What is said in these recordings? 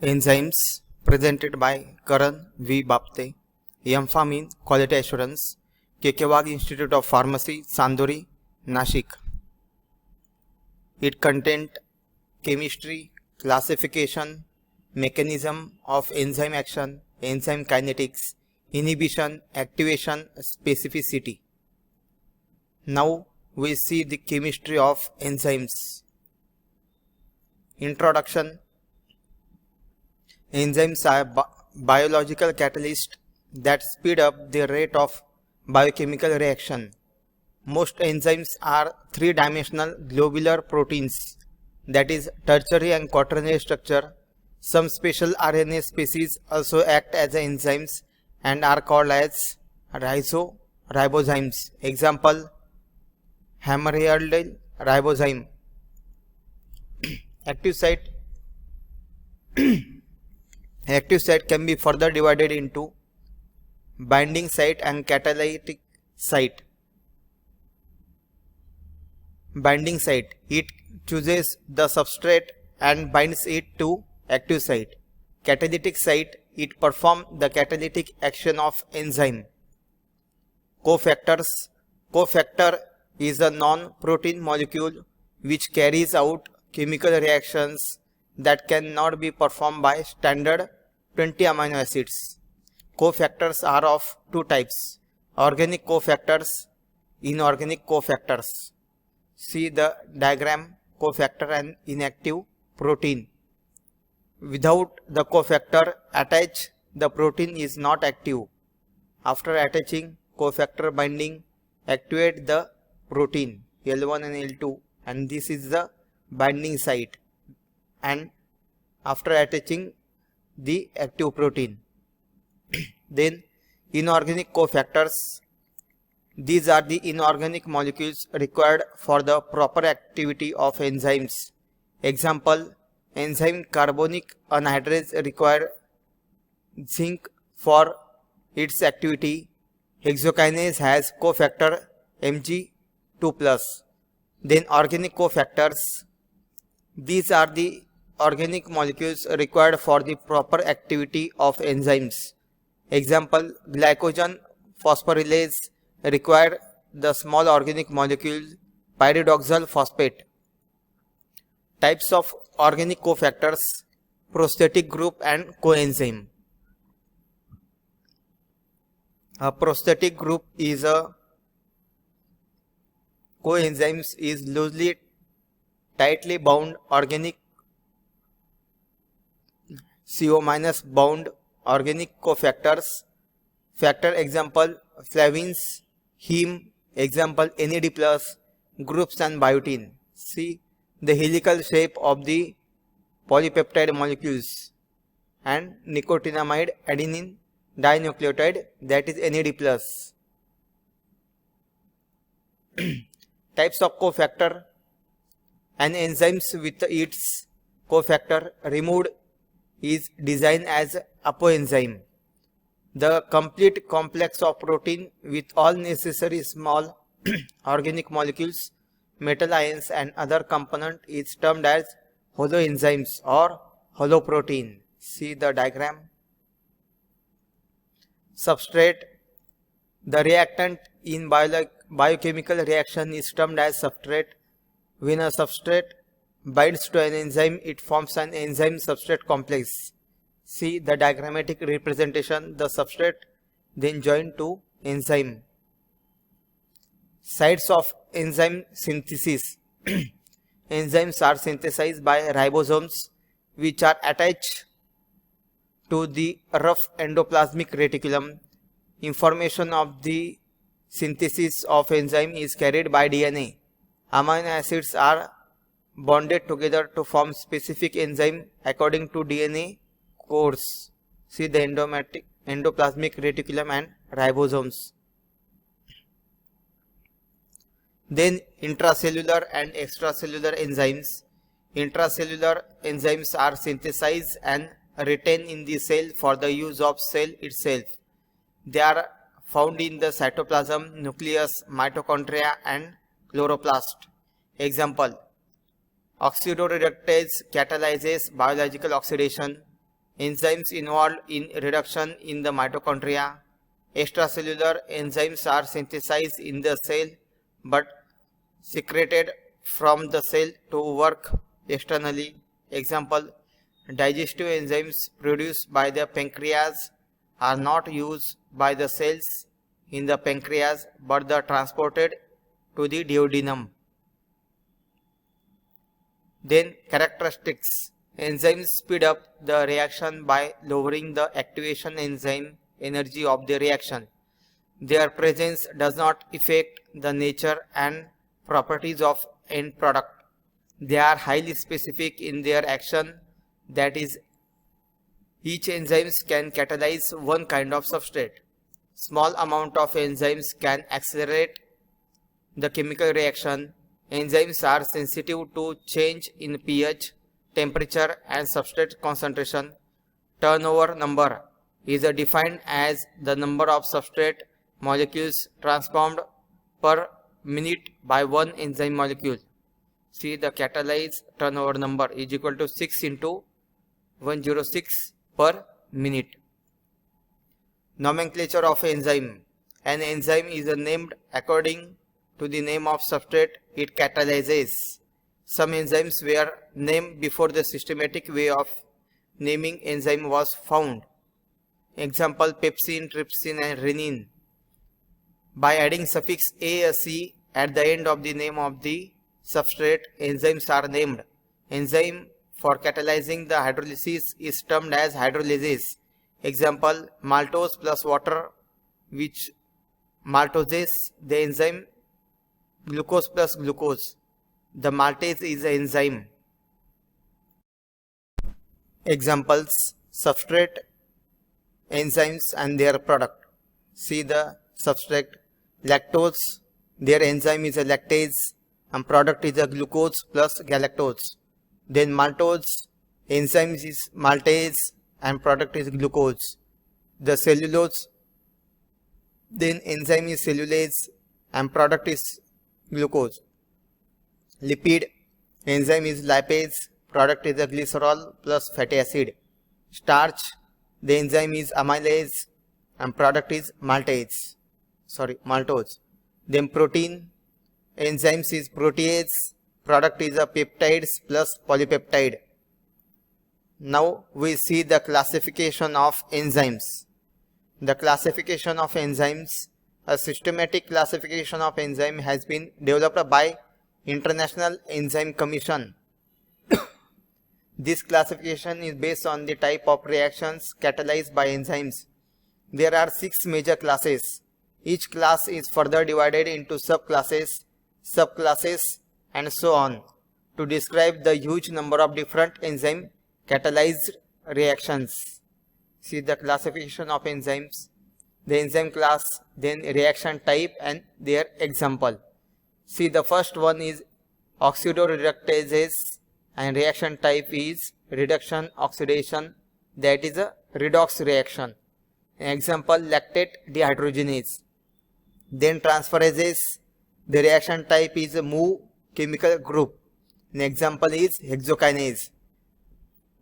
Enzymes presented by Karan V. Bapte, Yamfamin Quality Assurance, Kekewag Institute of Pharmacy, Sandori, Nashik. It contained chemistry, classification, mechanism of enzyme action, enzyme kinetics, inhibition, activation, specificity. Now we see the chemistry of enzymes. Introduction. Enzymes are biological catalysts that speed up the rate of biochemical reaction. Most enzymes are three-dimensional globular proteins, that is tertiary and quaternary structure. Some special RNA species also act as enzymes and are called as ribozymes. Example, hemorrhoidal ribozyme. Active site can be further divided into binding site and catalytic site. Binding site, it chooses the substrate and binds it to active site. Catalytic site, it performs the catalytic action of enzyme. Cofactors. Cofactor is a non-protein molecule which carries out chemical reactions that cannot be performed by standard 20 amino acids. Cofactors are of two types: organic cofactors, inorganic cofactors. See the diagram, cofactor and inactive protein. Without the cofactor attached, the protein is not active. After attaching, cofactor binding activate the protein L1 and L2, and this is the binding site, and after attaching the active protein. Then inorganic cofactors. These are the inorganic molecules required for the proper activity of enzymes. Example, enzyme carbonic anhydrase require zinc for its activity. Hexokinase has cofactor Mg2+. Then organic cofactors. These are the organic molecules required for the proper activity of enzymes. Example, glycogen phosphorylase require the small organic molecule pyridoxal phosphate. Types of organic cofactors: prosthetic group and coenzyme. A prosthetic group is a coenzymes is loosely tightly bound organic CO- bound organic cofactors. Factor example, flavins, heme, example NAD+, groups and biotin. See the helical shape of the polypeptide molecules, and nicotinamide adenine dinucleotide, that is NAD+. Types of cofactor. An enzymes with its cofactor removed is designed as apoenzyme. The complete complex of protein with all necessary small organic molecules, metal ions and other component is termed as holoenzymes or holoprotein. See the diagram. Substrate. The reactant in biochemical reaction is termed as substrate. When a substrate binds to an enzyme, it forms an enzyme substrate complex. See the diagrammatic representation, the substrate then joined to enzyme. Sites of enzyme synthesis. Enzymes are synthesized by ribosomes, which are attached to the rough endoplasmic reticulum. Information of the synthesis of enzyme is carried by DNA. Amino acids are bonded together to form specific enzyme according to DNA codes. See the endoplasmic reticulum and ribosomes. Then intracellular and extracellular enzymes. Intracellular enzymes are synthesized and retained in the cell for the use of cell itself. They are found in the cytoplasm, nucleus, mitochondria and chloroplast. Example, oxidoreductase catalyzes biological oxidation. Enzymes involved in reduction in the mitochondria. Extracellular enzymes are synthesized in the cell but secreted from the cell to work externally. Example, digestive enzymes produced by the pancreas are not used by the cells in the pancreas but are transported to the duodenum. Then characteristics. Enzymes speed up the reaction by lowering the activation enzyme energy of the reaction. Their presence does not affect the nature and properties of end product. They are highly specific in their action, that is, each enzyme can catalyze one kind of substrate. Small amount of enzymes can accelerate the chemical reaction. Enzymes are sensitive to change in pH, temperature and substrate concentration. Turnover number is defined as the number of substrate molecules transformed per minute by one enzyme molecule. See, the catalyzed turnover number is equal to 6 into 106 per minute. Nomenclature of enzyme. An enzyme is named according to the name of substrate it catalyzes. Some enzymes were named before the systematic way of naming enzyme was found. Example, pepsin, trypsin and renin. By adding suffix a, c at the end of the name of the substrate, enzymes are named. Enzyme for catalyzing the hydrolysis is termed as hydrolase. Example, maltose plus water, which maltoses the enzyme glucose plus glucose. The maltase is an enzyme. Examples, substrate, enzymes and their product. See the substrate. Lactose, their enzyme is a lactase and product is a glucose plus galactose. Then maltose, enzyme is maltase and product is glucose. The cellulose, then enzyme is cellulase and product is glucose. Lipid, enzyme is lipase, product is a glycerol plus fatty acid. Starch, the enzyme is amylase and product is maltose. Then protein, enzymes is protease, product is a peptides plus polypeptide. Now we see the classification of enzymes. The classification of enzymes. A systematic classification of enzyme has been developed by International Enzyme Commission. This classification is based on the type of reactions catalyzed by enzymes. There are 6 major classes. Each class is further divided into subclasses, and so on to describe the huge number of different enzyme catalyzed reactions. See the classification of enzymes, the enzyme class, then reaction type and their example. See, the first one is oxidoreductases and reaction type is reduction oxidation, that is a redox reaction. An example, lactate dehydrogenase. Then transferases, the reaction type is a mu chemical group. An example is hexokinase.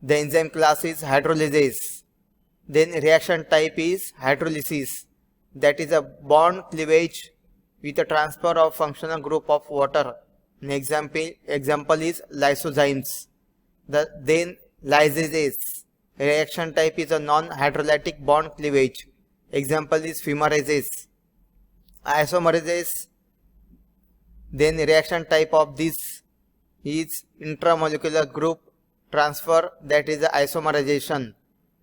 The enzyme class is hydrolase. Then reaction type is hydrolysis, that is a bond cleavage with a transfer of functional group of water. An example is lysozymes. Then lysases, reaction type is a non-hydrolytic bond cleavage. Example is fumarases. Isomerases, then reaction type of this is intramolecular group transfer, that is isomerization.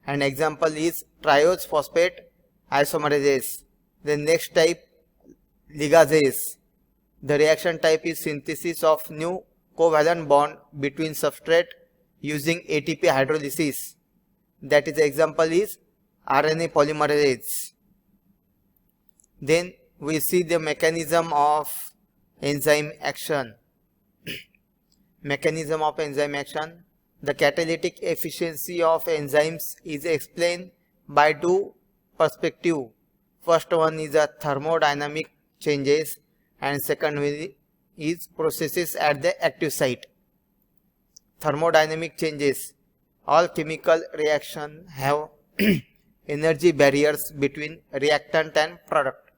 An example is triose phosphate isomerase. The next type, ligases. The reaction type is synthesis of new covalent bond between substrate using ATP hydrolysis. That is example is RNA polymerase. Then we see the mechanism of enzyme action. Mechanism of enzyme action. The catalytic efficiency of enzymes is explained by 2 perspectives. First one is a thermodynamic changes and second one is processes at the active site. Thermodynamic changes. All chemical reactions have energy barriers between reactant and product.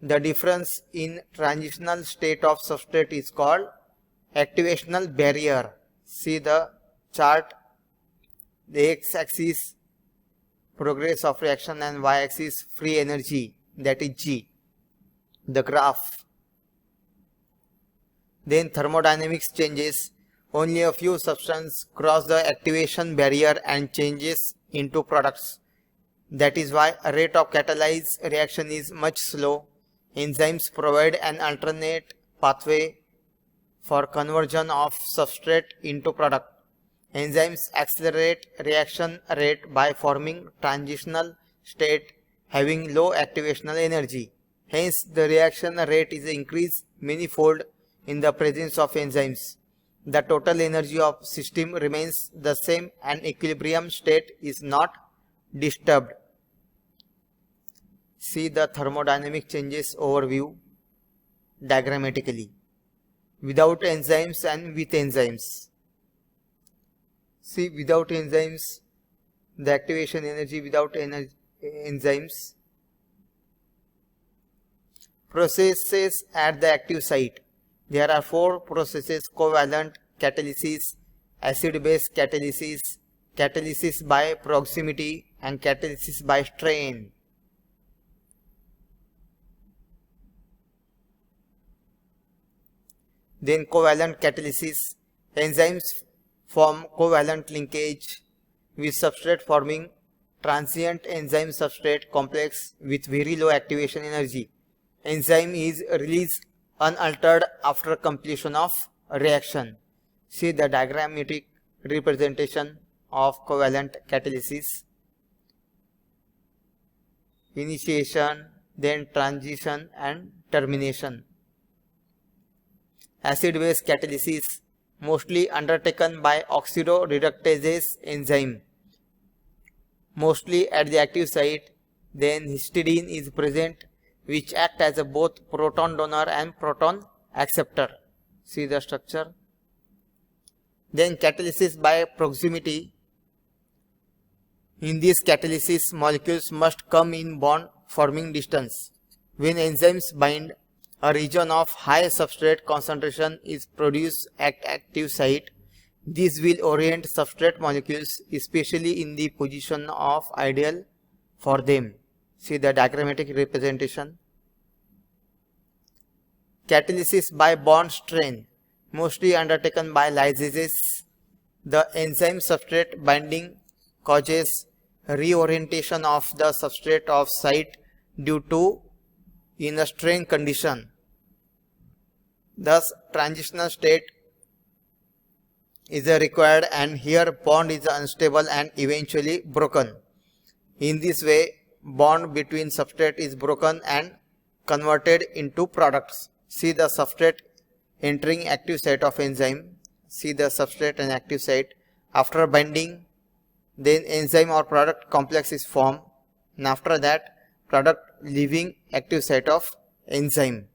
The difference in transitional state of substrate is called activational barrier. See the chart. The x-axis progress of reaction and y-axis free energy, that is G. The graph. Then thermodynamics changes. Only a few substances cross the activation barrier and changes into products. That is why a rate of catalyzed reaction is much slow. Enzymes provide an alternate pathway for conversion of substrate into product. Enzymes accelerate reaction rate by forming transitional state having low activational energy. Hence, the reaction rate is increased manifold in the presence of enzymes. The total energy of system remains the same and equilibrium state is not disturbed. See the thermodynamic changes overview diagrammatically. Without enzymes and with enzymes. See, without enzymes, the activation energy without enzymes. Processes at the active site. There are 4 processes: covalent catalysis, acid-base catalysis, catalysis by proximity, and catalysis by strain. Then covalent catalysis. Enzymes form covalent linkage with substrate forming transient enzyme substrate complex with very low activation energy. Enzyme is released unaltered after completion of reaction. See the diagrammatic representation of covalent catalysis. Initiation, then transition and termination. Acid-base catalysis mostly undertaken by oxidoreductase enzyme, mostly at the active site. Then histidine is present, which act as a both proton donor and proton acceptor. See the structure. Then catalysis by proximity. In this catalysis, molecules must come in bond forming distance. When enzymes bind, a region of high substrate concentration is produced at active site. This will orient substrate molecules, especially in the position of ideal for them. See the diagrammatic representation. Catalysis by bond strain, mostly undertaken by lysases. The enzyme substrate binding causes reorientation of the substrate of site due to in a strain condition. Thus, transitional state is required and here bond is unstable and eventually broken. In this way, bond between substrate is broken and converted into products. See the substrate entering active site of enzyme. See the substrate and active site. After binding, then enzyme or product complex is formed, and after that product leaving active site of enzyme.